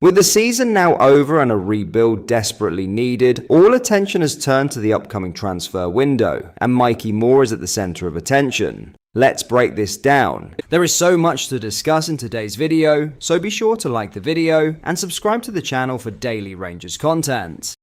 With the season now over and a rebuild desperately needed, all attention has turned to the upcoming transfer window, and Mikey Moore is at the centre of attention. Let's break this down. There is so much to discuss in today's video, so be sure to like the video and subscribe to the channel for daily Rangers content.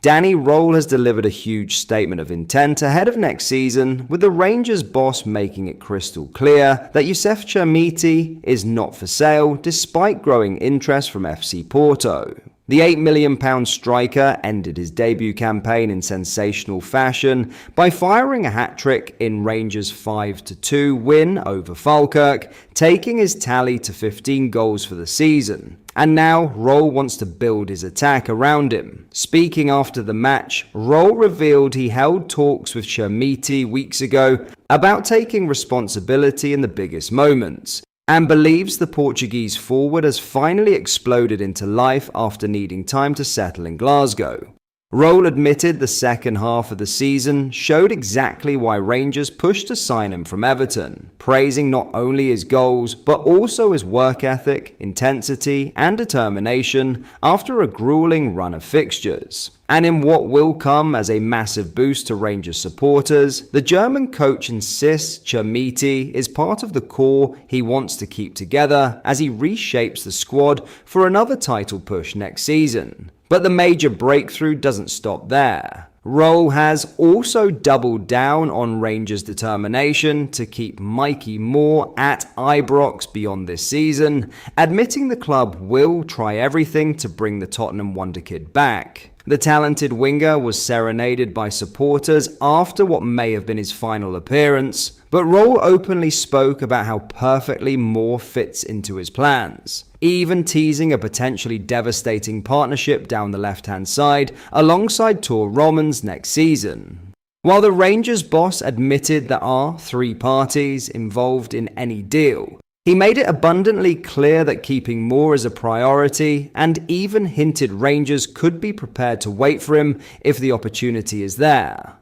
Danny Röhl has delivered a huge statement of intent ahead of next season, with the Rangers boss making it crystal clear that Youssef Chermiti is not for sale despite growing interest from FC Porto. The £8 million striker ended his debut campaign in sensational fashion by firing a hat-trick in Rangers' 5-2 win over Falkirk, taking his tally to 15 goals for the season. And now, Röhl wants to build his attack around him. Speaking after the match, Röhl revealed he held talks with Chermiti weeks ago about taking responsibility in the biggest moments, and believes the Portuguese forward has finally exploded into life after needing time to settle in Glasgow. Röhl admitted the second half of the season showed exactly why Rangers pushed to sign him from Everton, praising not only his goals but also his work ethic, intensity and determination after a grueling run of fixtures. And in what will come as a massive boost to Rangers supporters, the German coach insists Chermiti is part of the core he wants to keep together as he reshapes the squad for another title push next season. But the major breakthrough doesn't stop there. Röhl has also doubled down on Rangers' determination to keep Mikey Moore at Ibrox beyond this season, admitting the club will try everything to bring the Tottenham wonderkid back. The talented winger was serenaded by supporters after what may have been his final appearance, but Röhl openly spoke about how perfectly Moore fits into his plans, even teasing a potentially devastating partnership down the left-hand side alongside Tor Romans next season. While the Rangers boss admitted there are 3 parties involved in any deal, he made it abundantly clear that keeping Moore is a priority and even hinted Rangers could be prepared to wait for him if the opportunity is there.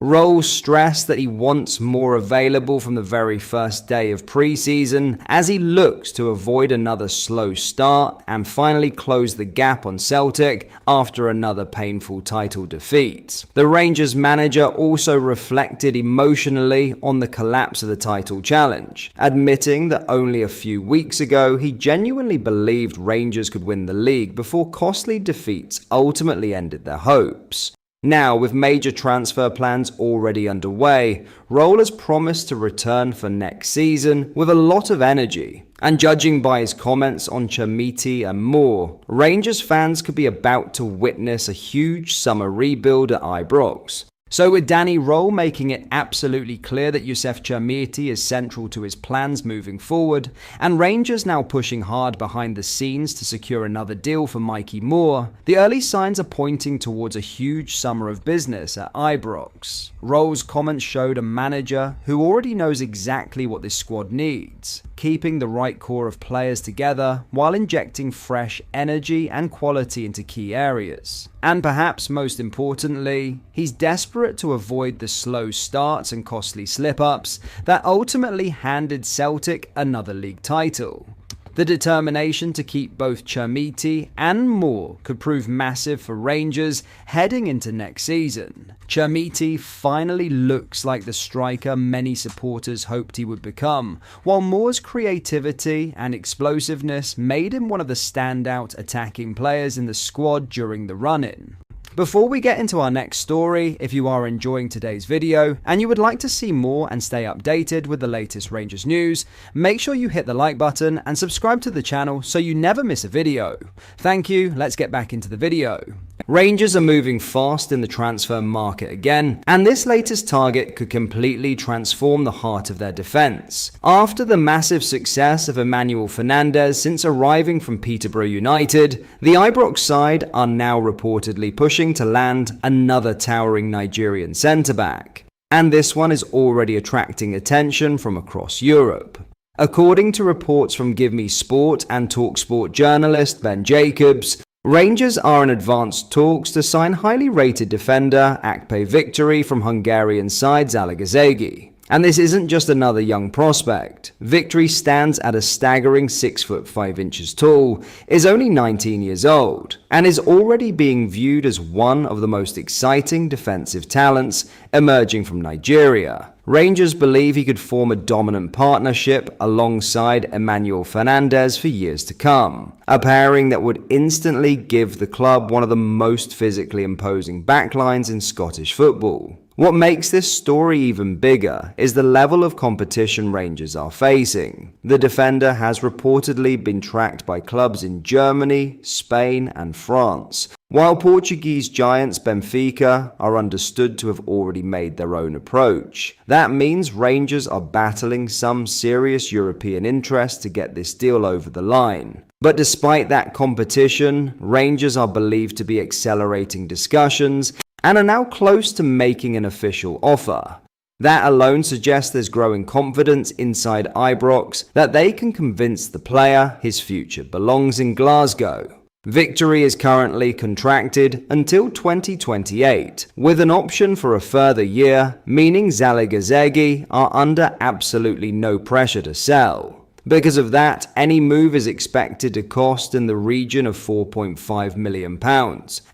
Röhl stressed that he wants Moore available from the very first day of pre-season as he looks to avoid another slow start and finally close the gap on Celtic after another painful title defeat. The Rangers manager also reflected emotionally on the collapse of the title challenge, admitting that only a few weeks ago he genuinely believed Rangers could win the league before costly defeats ultimately ended their hopes. Now, with major transfer plans already underway, Röhl has promised to return for next season with a lot of energy. And judging by his comments on Chermiti and Moore, Rangers fans could be about to witness a huge summer rebuild at Ibrox. So with Danny Röhl making it absolutely clear that Youssef Chermiti is central to his plans moving forward, and Rangers now pushing hard behind the scenes to secure another deal for Mikey Moore, the early signs are pointing towards a huge summer of business at Ibrox. Röhl's comments showed a manager who already knows exactly what this squad needs, keeping the right core of players together while injecting fresh energy and quality into key areas. And perhaps most importantly, he's desperate to avoid the slow starts and costly slip-ups that ultimately handed Celtic another league title. The determination to keep both Chermiti and Moore could prove massive for Rangers heading into next season. Chermiti finally looks like the striker many supporters hoped he would become, while Moore's creativity and explosiveness made him one of the standout attacking players in the squad during the run-in. Before we get into our next story, if you are enjoying today's video and you would like to see more and stay updated with the latest Rangers news, make sure you hit the like button and subscribe to the channel so you never miss a video. Thank you, let's get back into the video. Rangers are moving fast in the transfer market again, and this latest target could completely transform the heart of their defence. After the massive success of Emmanuel Fernandez since arriving from Peterborough United, the Ibrox side are now reportedly pushing to land another towering Nigerian centre-back. And this one is already attracting attention from across Europe. According to reports from Give Me Sport and TalkSport journalist Ben Jacobs, Rangers are in advanced talks to sign highly rated defender Akpe Victory from Hungarian side Zalagazegi. And this isn't just another young prospect. Victory stands at a staggering 6 foot 5 inches tall, is only 19 years old, and is already being viewed as one of the most exciting defensive talents emerging from Nigeria. Rangers believe he could form a dominant partnership alongside Emmanuel Fernandez for years to come, a pairing that would instantly give the club one of the most physically imposing backlines in Scottish football. What makes this story even bigger is the level of competition Rangers are facing. The defender has reportedly been tracked by clubs in Germany, Spain, and France, while Portuguese giants Benfica are understood to have already made their own approach. That means Rangers are battling some serious European interest to get this deal over the line. But despite that competition, Rangers are believed to be accelerating discussions and are now close to making an official offer. That alone suggests there's growing confidence inside Ibrox that they can convince the player his future belongs in Glasgow. Victory is currently contracted until 2028, with an option for a further year, meaning Zalagazegi are under absolutely no pressure to sell. Because of that, any move is expected to cost in the region of £4.5 million,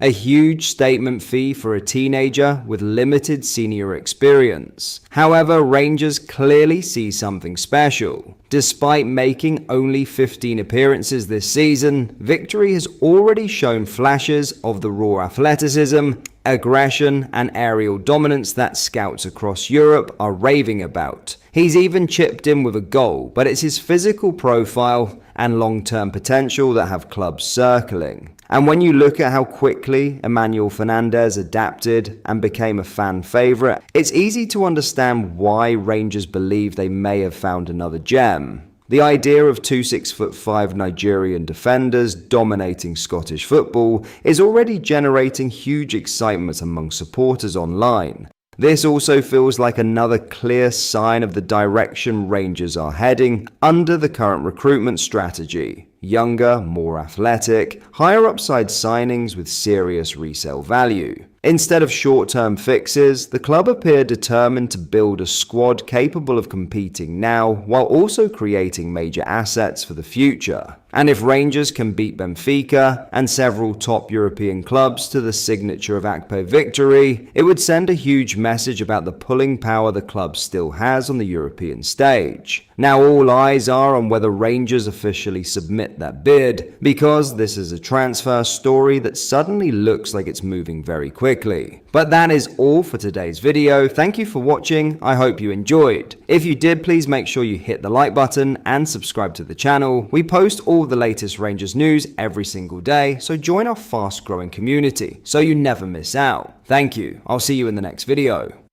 a huge statement fee for a teenager with limited senior experience. However, Rangers clearly see something special. Despite making only 15 appearances this season, Victory has already shown flashes of the raw athleticism, aggression, and aerial dominance that scouts across Europe are raving about. He's even chipped in with a goal, but it's his physical profile and long-term potential that have clubs circling. And when you look at how quickly Emmanuel Fernandez adapted and became a fan favourite, it's easy to understand why Rangers believe they may have found another gem. The idea of two 6'5" Nigerian defenders dominating Scottish football is already generating huge excitement among supporters online. This also feels like another clear sign of the direction Rangers are heading under the current recruitment strategy. Younger, more athletic, higher upside signings with serious resale value. Instead of short-term fixes, the club appear determined to build a squad capable of competing now while also creating major assets for the future. And if Rangers can beat Benfica and several top European clubs to the signature of Akpo victory, it would send a huge message about the pulling power the club still has on the European stage. Now all eyes are on whether Rangers officially submit that bid, because this is a transfer story that suddenly looks like it's moving very quickly. But that is all for today's video. Thank you for watching. I hope you enjoyed. If you did, please make sure you hit the like button and subscribe to the channel. We post all the latest Rangers news every single day, so join our fast growing community so you never miss out. Thank you. I'll see you in the next video.